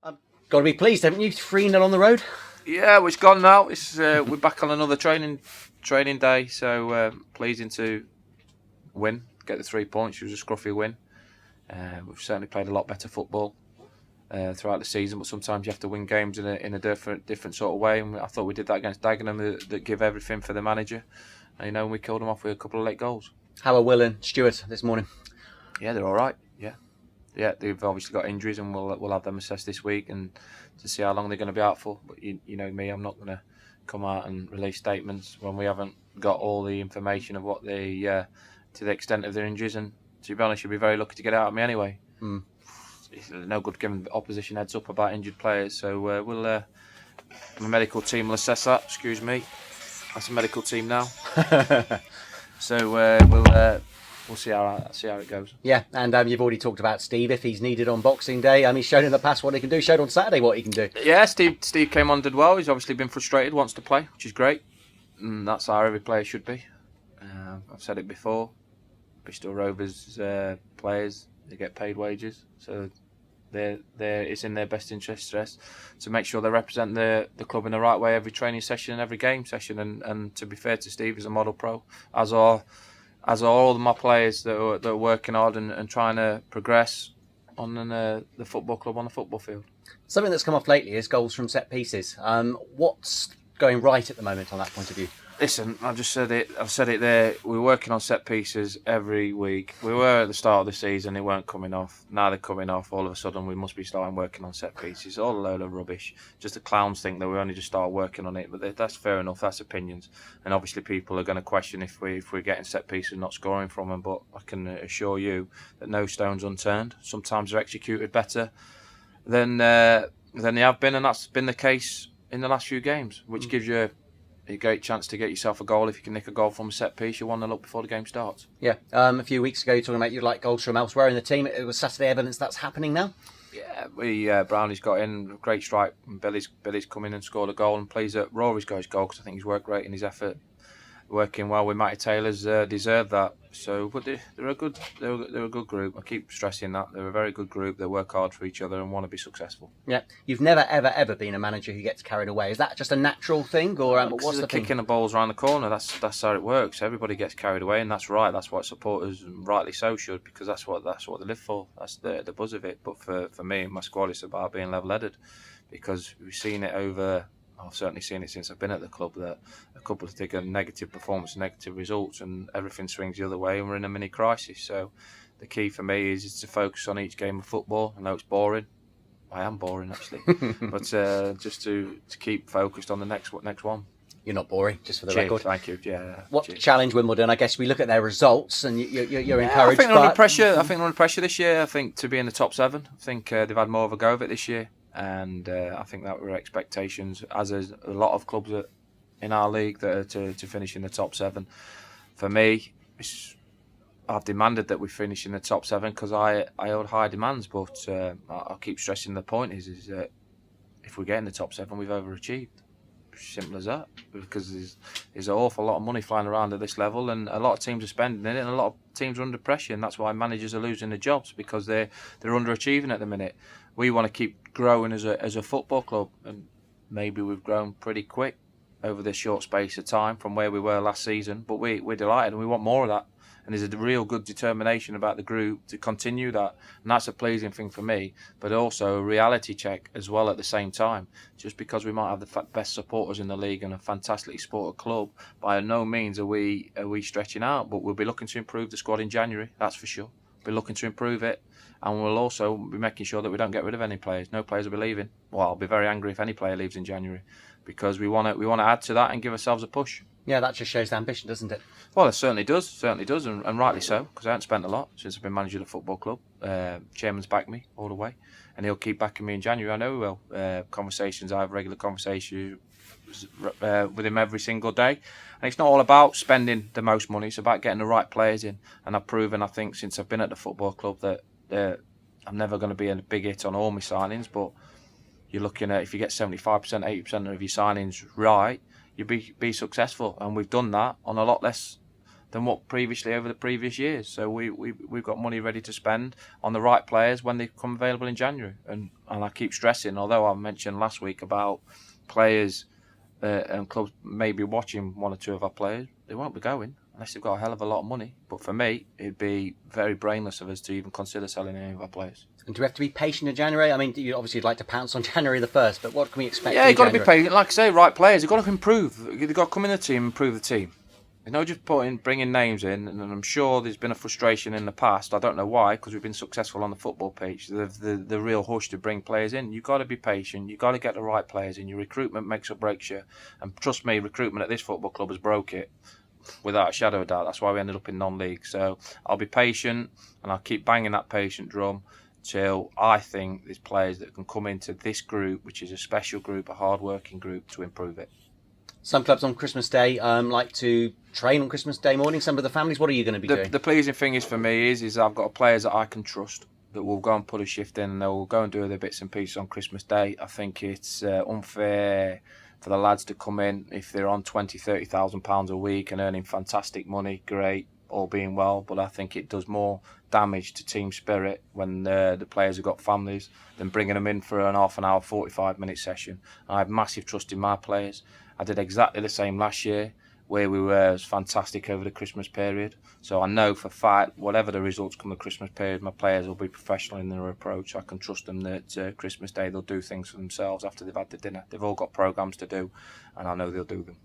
Got to be pleased, haven't you? 3-0 on the road. Yeah, well, it's gone now. We're back on another training day, so pleasing to win, get the 3 points. It was a scruffy win. We've certainly played a lot better football throughout the season, but sometimes you have to win games in a different sort of way. And I thought we did that against Dagenham, that give everything for the manager. And we killed them off with a couple of late goals. How are Will and Stuart this morning? Yeah, they're all right. Yeah, they've obviously got injuries, and we'll have them assessed this week and to see how long they're going to be out for. But you know me, I'm not going to come out and release statements when we haven't got all the information of what they to the extent of their injuries. And to be honest, you'll be very lucky to get out of me anyway. It's no good giving the opposition heads up about injured players. So the medical team will assess that. Excuse me, that's a medical team now. So we'll see how it goes. Yeah, and you've already talked about Steve, if he's needed on Boxing Day. He's shown in the past what he can do, showed on Saturday what he can do. Yeah, Steve came on, did well. He's obviously been frustrated, wants to play, which is great. And that's how every player should be. I've said it before. Bristol Rovers players, they get paid wages. So it's in their best interest to make sure they represent the club in the right way every training session and every game session. And to be fair to Steve, he's a model pro, as are all of my players that are working hard and trying to progress on the football club, on the football field. Something that's come off lately is goals from set pieces. What's going right at the moment on that point of view? Listen, I've said it there. We're working on set pieces every week. We were at the start of the season, they weren't coming off. Now they're coming off. All of a sudden, we must be starting working on set pieces. All a load of rubbish. Just the clowns think that we only just start working on it, but that's fair enough. That's opinions, and obviously people are going to question if we're getting set pieces and not scoring from them. But I can assure you that no stone's unturned. Sometimes they're executed better than they have been, and that's been the case in the last few games, which gives you a great chance to get yourself a goal. If you can nick a goal from a set piece, you're 1-0 up before the game starts. Yeah, a few weeks ago, you're talking about you'd like goals from elsewhere in the team. It was Saturday evidence that's happening now. Yeah, Brownie's got in, great strike, and Billy's come in and scored a goal, and pleased that Rory's got his goal because I think he's worked great in his effort. Working well with Matty Taylor's deserved that. So, but they're a good group. I keep stressing that they're a very good group. They work hard for each other and want to be successful. Yeah, you've never ever been a manager who gets carried away. Is that just a natural thing, or what's the thing? Kicking the balls around the corner. That's how it works. Everybody gets carried away, and that's right. That's what supporters, rightly so, should, because that's what they live for. That's the buzz of it. But for me and my squad, it's about being level-headed, because we've seen it over. I've certainly seen it since I've been at the club, that a couple of take a negative performance, negative results, and everything swings the other way, and we're in a mini crisis. So the key for me is to focus on each game of football. I know it's boring. I am boring, actually. But just to keep focused on the next one. You're not boring, just for the Cheers, record. thank you. Yeah. What cheers. Challenge Wimbledon? I guess we look at their results and you're encouraged. I think they're under pressure. I think they're under pressure this year. I think to be in the top 7. I think they've had more of a go of it this year. And I think that were expectations, as is a lot of clubs in our league that are to finish in the top 7. For me, I've demanded that we finish in the top 7 because I hold high demands. But I'll keep stressing the point is that if we get in the top 7, we've overachieved. Simple as that. Because there's an awful lot of money flying around at this level, and a lot of teams are spending it, and a lot of teams are under pressure, and that's why managers are losing their jobs, because they're underachieving at the minute. We want to keep growing as a football club, and maybe we've grown pretty quick over this short space of time from where we were last season, but we're delighted and we want more of that. And there's a real good determination about the group to continue that, and that's a pleasing thing for me, but also a reality check as well at the same time. Just because we might have the best supporters in the league and a fantastically supported club, by no means are we stretching out, but we'll be looking to improve the squad in January, that's for sure. We'll be looking to improve it, and we'll also be making sure that we don't get rid of any players. No players will be leaving. Well, I'll be very angry if any player leaves in January, because we want to add to that and give ourselves a push. Yeah, that just shows the ambition, doesn't it? Well, it certainly does, and rightly so, because I haven't spent a lot since I've been manager of the football club. Chairman's backed me all the way, and he'll keep backing me in January. I know he will. I have regular conversations with him every single day, and it's not all about spending the most money, it's about getting the right players in. And I've proven, I think, since I've been at the football club that I'm never going to be a big hit on all my signings, but you're looking at, if you get 75%, 80% of your signings right, you be successful, and we've done that on a lot less than what previously over the previous years. So we've got money ready to spend on the right players when they come available in January. And I keep stressing, although I mentioned last week about players and clubs maybe watching one or two of our players, they won't be going unless they've got a hell of a lot of money. But for me, it'd be very brainless of us to even consider selling any of our players. And do we have to be patient in January? I mean, you obviously like to pounce on January the 1st, but what can we expect? Yeah, you've got to be patient. Like I say, right players, you've got to improve. They've got to come in the team and improve the team. You know, just bringing names in, and I'm sure there's been a frustration in the past. I don't know why, because we've been successful on the football pitch. The real hush to bring players in. You've got to be patient. You've got to get the right players in. Your recruitment makes or breaks you. And trust me, recruitment at this football club has broke it without a shadow of a doubt. That's why we ended up in non-league. So I'll be patient, and I'll keep banging that patient drum till I think there's players that can come into this group, which is a special group, a hard-working group, to improve it. Some clubs on Christmas Day like to train on Christmas Day morning. Some of the families, what are you going to be doing? The pleasing thing is for me is I've got players that I can trust that will go and put a shift in, and they will go and do their bits and pieces on Christmas Day. I think it's unfair for the lads to come in if they're on £20,000-30,000 a week and earning fantastic money. Great, all being well, but I think it does more damage to team spirit when the players have got families than bringing them in for an half an hour, 45-minute session. I have massive trust in my players. I did exactly the same last year, where we were. It was fantastic over the Christmas period. So I know for a fact, whatever the results come the Christmas period, my players will be professional in their approach. I can trust them that Christmas Day they'll do things for themselves after they've had the dinner. They've all got programmes to do, and I know they'll do them.